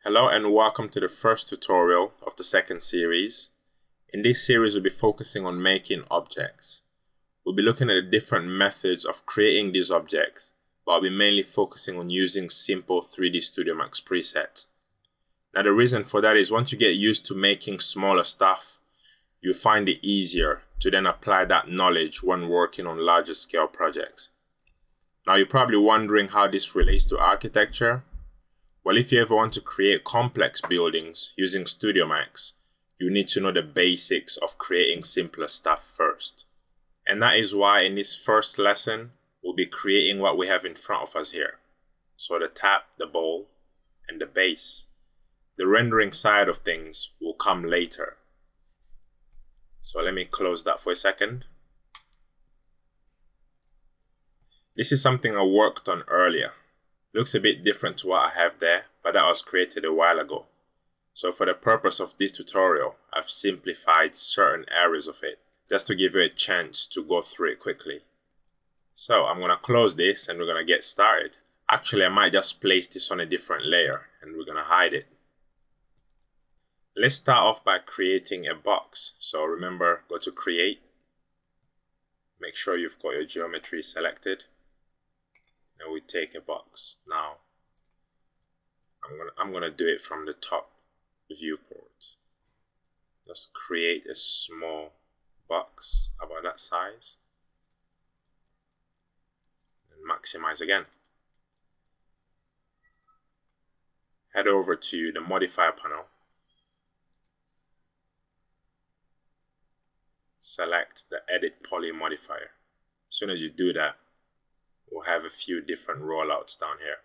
Hello and welcome to the first tutorial of the second series. In this series, we'll be focusing on making objects. We'll be looking at the different methods of creating these objects, but I'll be mainly focusing on using simple 3D Studio Max presets. Now the reason for that is once you get used to making smaller stuff, you'll find it easier to then apply that knowledge when working on larger scale projects. Now you're probably wondering how this relates to architecture. Well, if you ever want to create complex buildings using Studio Max, you need to know the basics of creating simpler stuff first. And that is why in this first lesson, we'll be creating what we have in front of us here. So the tap, the bowl, and the base. The rendering side of things will come later. So let me close that for a second. This is something I worked on earlier. Looks a bit different to what I have there, but that was created a while ago. So for the purpose of this tutorial, I've simplified certain areas of it, just to give you a chance to go through it quickly. So I'm going to close this and we're going to get started. Actually, I might just place this on a different layer and we're going to hide it. Let's start off by creating a box. So remember, go to create. Make sure you've got your geometry selected. And we take a box. Now I'm gonna do it from the top viewport. Just create a small box about that size and maximize again. Head over to the modifier panel. Select the edit poly modifier. As soon as you do that, we'll have a few different rollouts down here.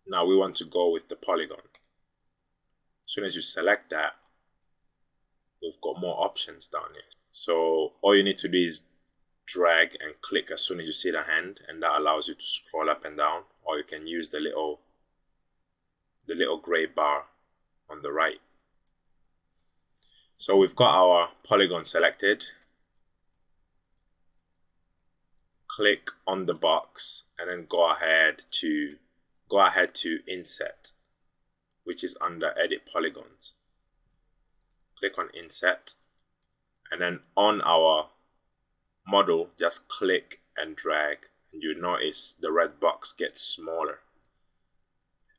Now we want to go with the polygon. As soon as you select that, we've got more options down here. So all you need to do is drag and click as soon as you see the hand, and that allows you to scroll up and down, or you can use the little gray bar on the right. So we've got our polygon selected. Click on the box and then go ahead to inset, which is under edit polygons. Click on inset and then on our model just click and drag, and you notice the red box gets smaller.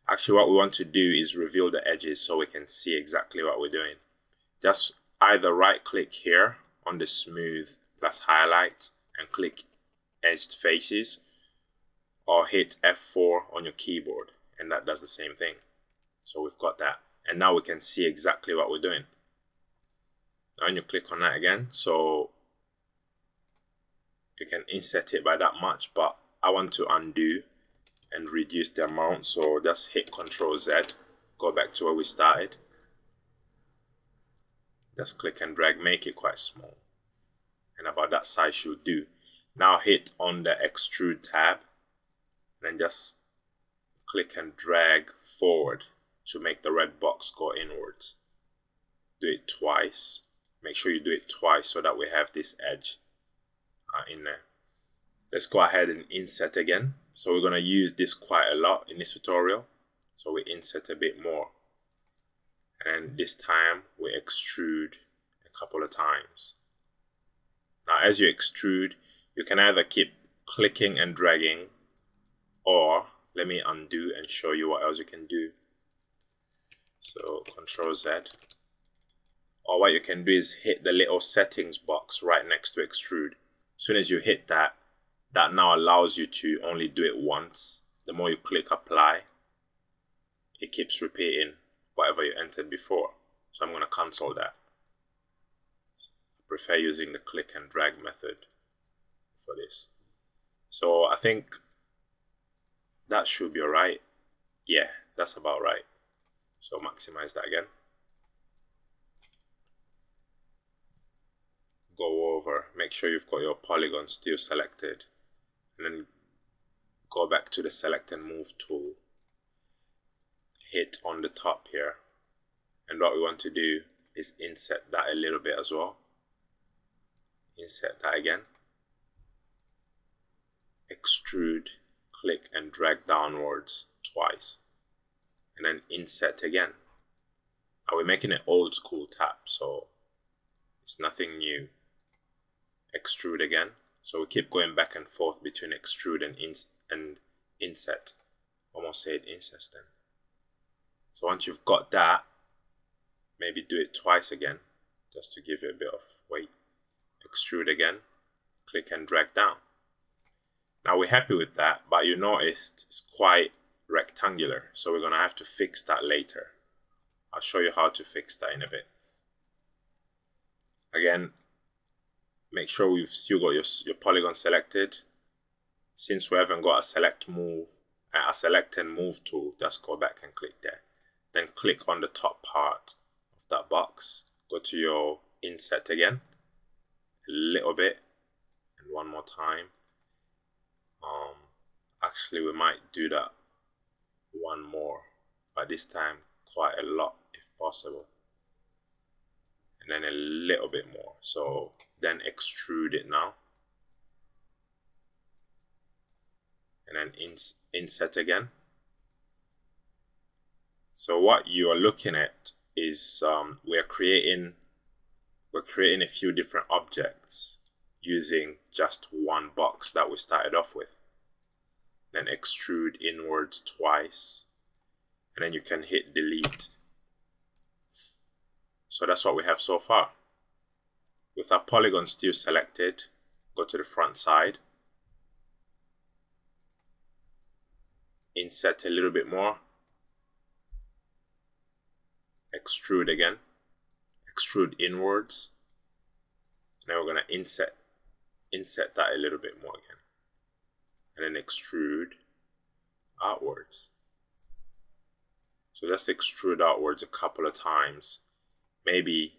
Actually, what we want to do is reveal the edges so we can see exactly what we're doing. Just either right click here on the smooth plus highlights and click edged faces, or hit F4 on your keyboard and that does the same thing. So we've got that, and now we can see exactly what we're doing. Now you click on that again, so you can inset it by that much, but I want to undo and reduce the amount, so just hit Ctrl Z, go back to where we started. Just click and drag, make it quite small, and about that size should do. Now hit on the extrude tab and then just click and drag forward to make the red box go inwards. Do it twice. Make sure you do it twice so that we have this edge in there. Let's go ahead and inset again. So we're going to use this quite a lot in this tutorial. So we inset a bit more. And this time we extrude a couple of times. Now as you extrude, you can either keep clicking and dragging, or let me undo and show you what else you can do. So Ctrl Z. Or what you can do is hit the little settings box right next to extrude. As soon as you hit that, that now allows you to only do it once. The more you click apply, it keeps repeating whatever you entered before. So I'm going to cancel that. I prefer using the click and drag method for this. So I think that should be alright. Yeah, that's about right. So maximize that again. Go over, make sure you've got your polygon still selected, and then go back to the select and move tool. Hit on the top here, and what we want to do is inset that a little bit as well. Inset that again. Extrude, click and drag downwards twice, and then inset again. Now we're making an old school tap, so it's nothing new. Extrude again. So we keep going back and forth between extrude and inset. Almost said incest then. So once you've got that, maybe do it twice again, just to give you a bit of weight. Extrude again, click and drag down. Now we're happy with that, but you noticed it's quite rectangular, so we're gonna have to fix that later. I'll show you how to fix that in a bit. Again, make sure we've still got your polygon selected. Since we haven't got a select and move tool, just go back and click there. Then click on the top part of that box. Go to your inset again, a little bit, and one more time. Actually, we might do that one more, but this time quite a lot if possible. And then a little bit more. So then extrude it now. And then inset again. So what you are looking at is we're creating a few different objects using just one box that we started off with. Then extrude inwards twice, and then you can hit delete. So that's what we have so far. With our polygon still selected, go to the front side, inset a little bit more, extrude again, extrude inwards. Now we're going to inset that a little bit more again, and then extrude outwards. So just extrude outwards a couple of times. Maybe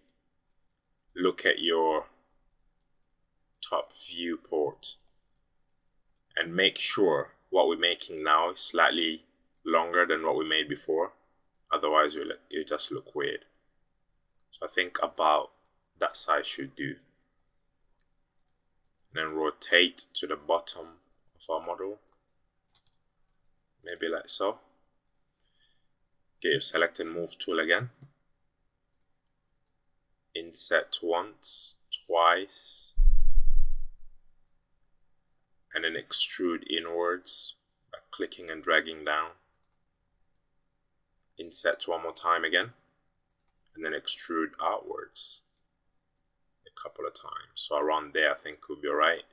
look at your top viewport and make sure what we're making now is slightly longer than what we made before. Otherwise, it'll just look weird. So I think about that size should do. And then rotate to the bottom of our model. Maybe like so. Get your select and move tool again. Inset once, twice, and then extrude inwards by clicking and dragging down. Inset one more time again, and then extrude outwards a couple of times. So around there I think will be alright.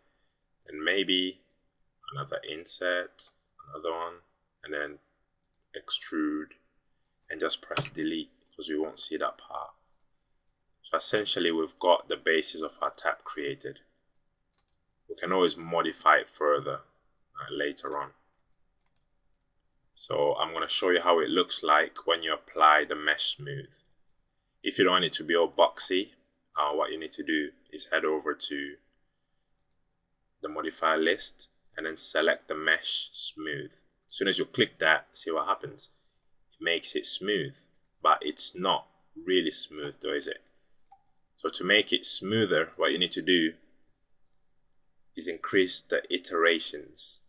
And maybe another inset, another one, and then extrude, and just press delete because we won't see that part. So essentially we've got the basis of our tap created. We can always modify it further later on. So I'm going to show you how it looks like when you apply the mesh smooth. If you don't want it to be all boxy, what you need to do is head over to the modifier list and then select the mesh smooth. As soon as you click that, see what happens. It makes it smooth, but it's not really smooth though, is it? So to make it smoother, what you need to do is increase the iterations.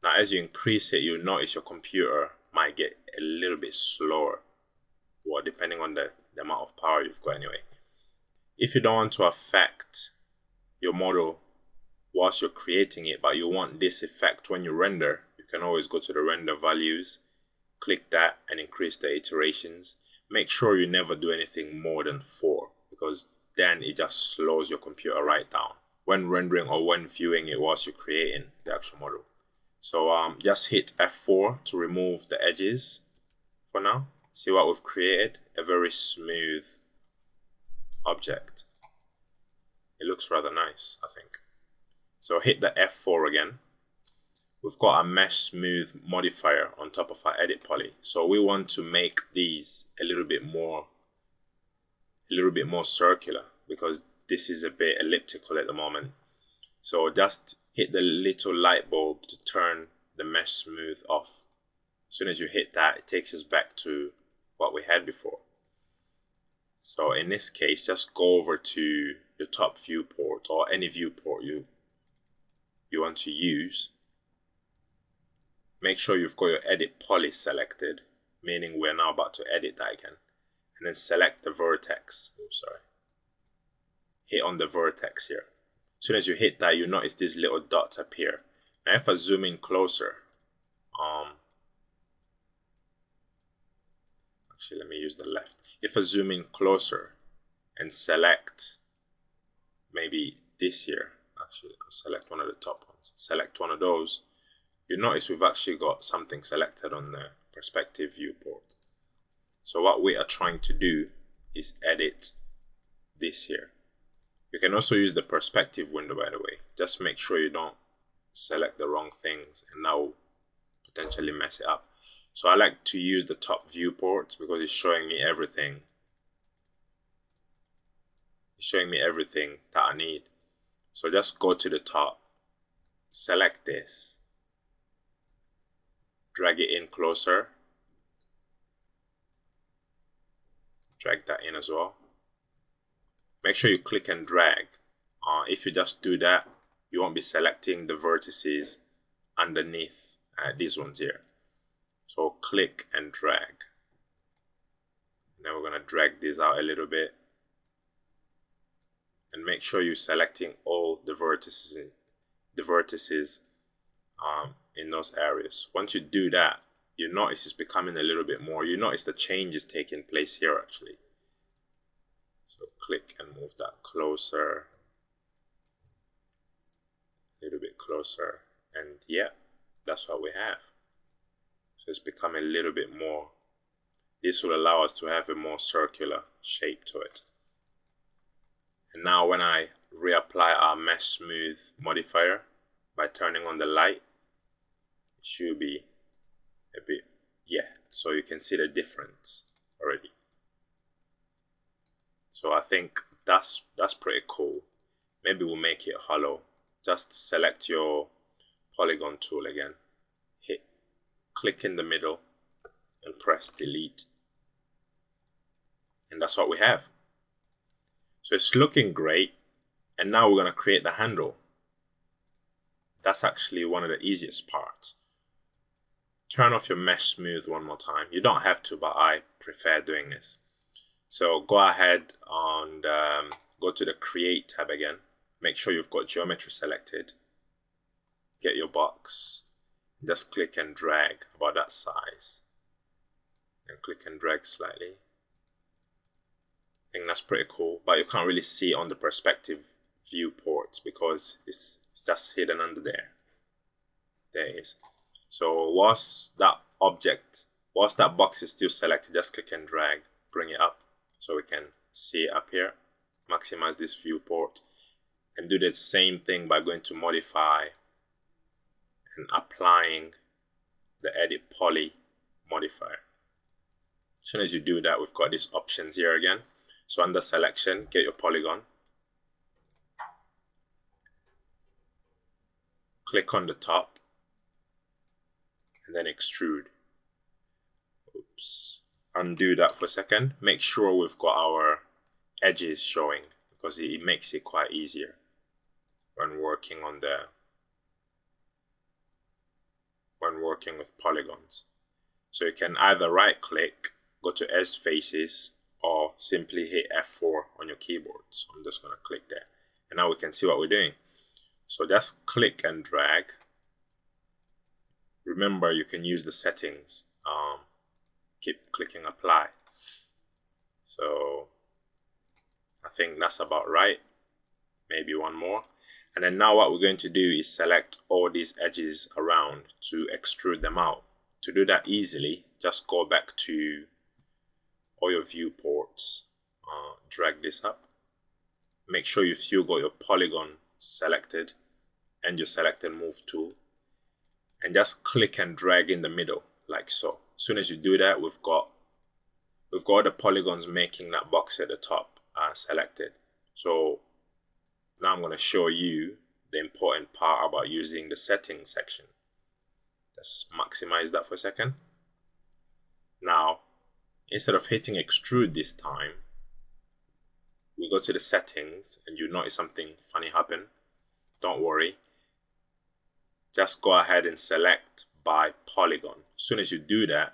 Now as you increase it, you'll notice your computer might get a little bit slower, well, depending on the amount of power you've got anyway. If you don't want to affect your model whilst you're creating it, but you want this effect when you render, you can always go to the render values, click that and increase the iterations. Make sure you never do anything more than 4, because then it just slows your computer right down when rendering or when viewing it whilst you're creating the actual model. So just hit F4 to remove the edges for now. See what we've created? A very smooth object. It looks rather nice, I think. So hit the F4 again. We've got a mesh smooth modifier on top of our edit poly. So we want to make these a little bit more circular, because this is a bit elliptical at the moment. So just hit the little light bulb to turn the mesh smooth off. As soon as you hit that, it takes us back to what we had before. So in this case, just go over to your top viewport or any viewport you want to use. Make sure you've got your edit poly selected meaning we're now about to edit that again. And then select the vertex. Oops, sorry. Hit on the vertex here. As soon as you hit that, you notice these little dots appear. Now if I zoom in closer, actually let me use the left. If I zoom in closer and select maybe this here, actually I'll select one of the top ones, select one of those, you notice we've actually got something selected on the perspective viewport. So what we are trying to do is edit this here. You can also use the perspective window, by the way. Just make sure you don't select the wrong things and that will potentially mess it up. So I like to use the top viewport because it's showing me everything. It's showing me everything that I need. So just go to the top, select this, drag it in closer, drag that in as well. Make sure you click and drag. If you just do that, you won't be selecting the vertices underneath these ones here. So click and drag. And then we're going to drag this out a little bit. And make sure you're selecting all the vertices in those areas. Once you do that, you notice it's becoming a little bit more. You notice the change is taking place here actually. So click and move that closer, a little bit closer, and yeah, that's what we have. So it's becoming a little bit more. This will allow us to have a more circular shape to it. And now when I reapply our mesh smooth modifier by turning on the light, it should be a bit, yeah, so you can see the difference already. So I think that's pretty cool. Maybe we'll make it hollow. Just select your polygon tool again, click in the middle and press delete. And that's what we have. So it's looking great. And now we're going to create the handle. That's actually one of the easiest parts. Turn off your mesh smooth one more time. You don't have to, but I prefer doing this. So go ahead and go to the create tab again. Make sure you've got geometry selected. Get your box. Just click and drag about that size. And click and drag slightly. I think that's pretty cool, but you can't really see on the perspective viewport because it's just hidden under there. There it is. So whilst that box is still selected, just click and drag, bring it up so we can see it up here. Maximize this viewport and do the same thing by going to modify and applying the edit poly modifier. As soon as you do that, we've got these options here again. So under selection, get your polygon. Click on the top and then extrude. Oops. Undo that for a second. Make sure we've got our edges showing because it makes it quite easier when working with polygons. So you can either right click, go to edge faces, or simply hit F4 on your keyboard. So I'm just going to click there. And now we can see what we're doing. So just click and drag. Remember, you can use the settings. Keep clicking apply. So I think that's about right. Maybe one more. And then now what we're going to do is select all these edges around to extrude them out. To do that easily, just go back to all your viewports, drag this up. Make sure you've still got your polygon selected and your select and move tool. And just click and drag in the middle like so. As soon as you do that, we've got the polygons making that box at the top selected. So now I'm going to show you the important part about using the settings section. Let's maximize that for a second. Now, instead of hitting extrude this time, we go to the settings and you notice something funny happen. Don't worry. Just go ahead and select by polygon. As soon as you do that,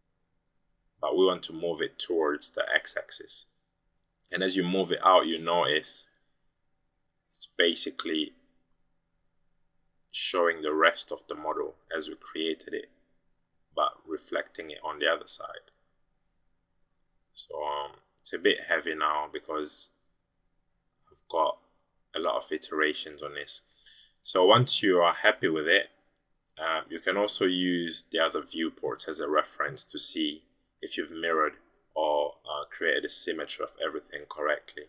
but we want to move it towards the x-axis. And as you move it out, you notice it's basically showing the rest of the model as we created it, but reflecting it on the other side. So it's a bit heavy now because I've got a lot of iterations on this. So once you are happy with it, you can also use the other viewports as a reference to see if you've mirrored or created a symmetry of everything correctly.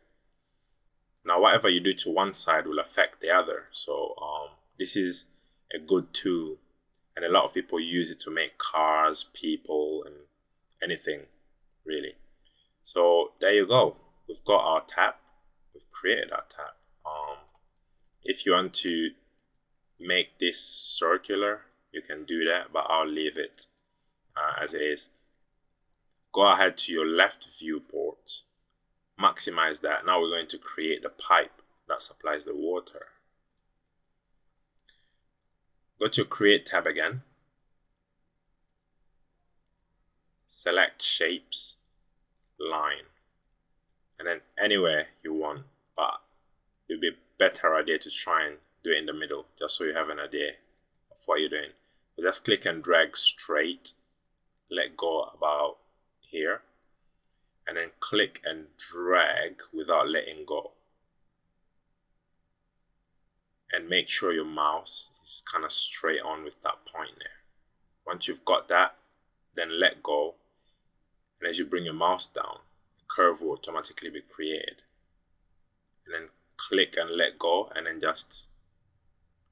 Now whatever you do to one side will affect the other. So this is a good tool, and a lot of people use it to make cars, people, and anything really. So there you go. We've got our tab. We've created our tab. If you want to make this circular, you can do that, but I'll leave it as it is. Go ahead to your left viewport, maximize that. Now we're going to create the pipe that supplies the water. Go to Create tab again. Select Shapes, Line, and then anywhere you want, but it would be a better idea to try and do it in the middle, just so you have an idea of what you're doing. So just click and drag straight, let go about here, and then click and drag without letting go. And make sure your mouse is kind of straight on with that point there. Once you've got that, then let go. And as you bring your mouse down, the curve will automatically be created. And then click and let go, and then just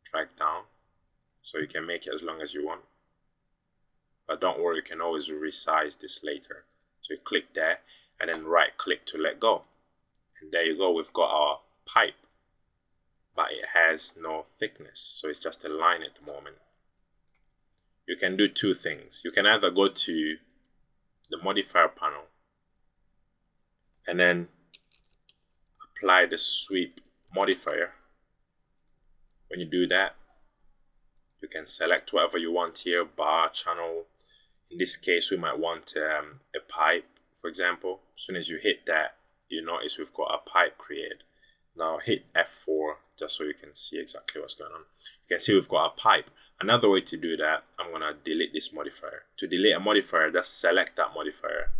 drag down. So you can make it as long as you want. But don't worry, you can always resize this later. So you click there, and then right click to let go. And there you go, we've got our pipe. But it has no thickness, so it's just a line at the moment. You can do two things. You can either go to the modifier panel and then apply the sweep modifier. When you do that, you can select whatever you want here, bar, channel. In this case, we might want a pipe, for example. As soon as you hit that, you notice we've got a pipe created. Now hit F4 just so you can see exactly what's going on. You can see we've got a pipe. Another way to do that, I'm going to delete this modifier. To delete a modifier, just select that modifier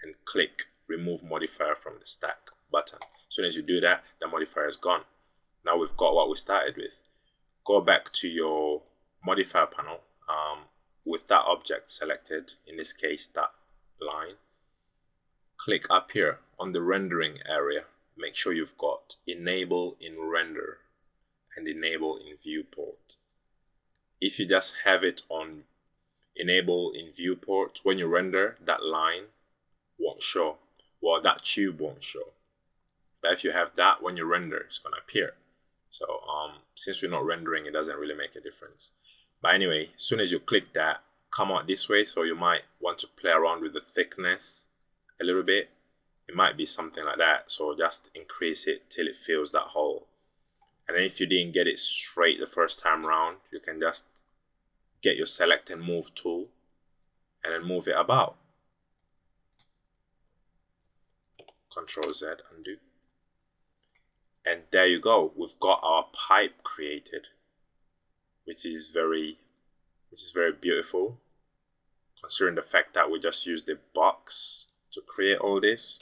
and click Remove Modifier from the stack button. As soon as you do that, the modifier is gone. Now we've got what we started with. Go back to your modifier panel with that object selected, in this case that line. Click up here on the rendering area. Make sure you've got Enable in Render and Enable in Viewport. If you just have it on Enable in Viewport, when you render, that line won't show. Well, that tube won't show. But if you have that, when you render, it's going to appear. So since we're not rendering, it doesn't really make a difference. But anyway, as soon as you click that, come out this way. So you might want to play around with the thickness a little bit. It might be something like that. So just increase it till it fills that hole. And then if you didn't get it straight the first time round, you can just get your select and move tool and then move it about. Control Z, undo. And there you go. We've got our pipe created, which is very beautiful, considering the fact that we just used the box to create all this.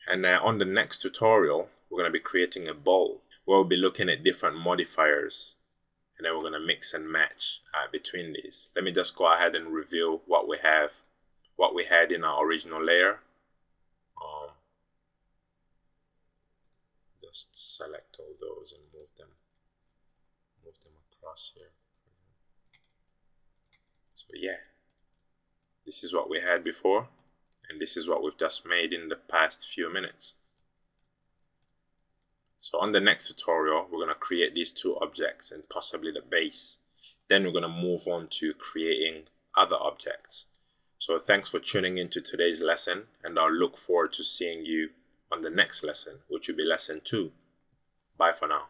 And on the next tutorial, we're going to be creating a bowl where we'll be looking at different modifiers, and then we're going to mix and match between these. Let me just go ahead and reveal what we had in our original layer. Just select all those and move them across here. So yeah, this is what we had before, and this is what we've just made in the past few minutes. So on the next tutorial, we're going to create these two objects and possibly the base. Then we're going to move on to creating other objects. So thanks for tuning into today's lesson, and I'll look forward to seeing you on the next lesson, which will be lesson 2. Bye for now.